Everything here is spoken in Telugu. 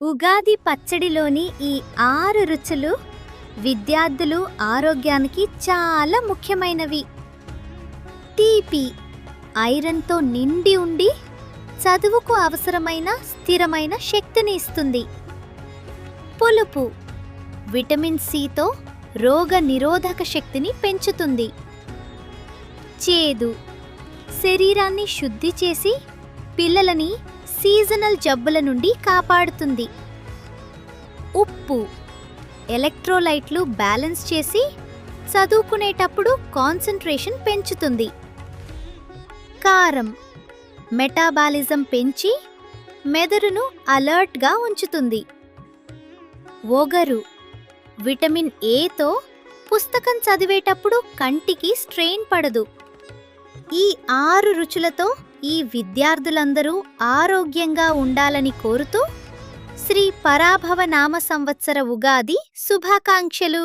ఉగాది పచ్చడిలోని ఈ 6 రుచులు విద్యార్థులు ఆరోగ్యానికి చాలా ముఖ్యమైనవి. తీపి ఐరన్‌తో నిండి ఉండి చదువుకు అవసరమైన స్థిరమైన శక్తిని ఇస్తుంది. పులుపు విటమిన్ సితో రోగ నిరోధక శక్తిని పెంచుతుంది. చేదు శరీరాన్ని శుద్ధి చేసి పిల్లలని సీజనల్ జబ్బుల నుండి కాపాడుతుంది. ఉప్పు ఎలక్ట్రోలైట్లు బ్యాలెన్స్ చేసి చదువుకునేటప్పుడు కాన్సంట్రేషన్ పెంచుతుంది. కారం మెటాబాలిజం పెంచి మెదడును అలర్ట్గా ఉంచుతుంది. ఒగరు విటమిన్ ఏతో పుస్తకం చదివేటప్పుడు కంటికి స్ట్రెయిన్ పడదు. ఈ 6 రుచులతో ఈ విద్యార్థులందరూ ఆరోగ్యంగా ఉండాలని కోరుతూ శ్రీ పరాభవ నామ సంవత్సర ఉగాది శుభాకాంక్షలు.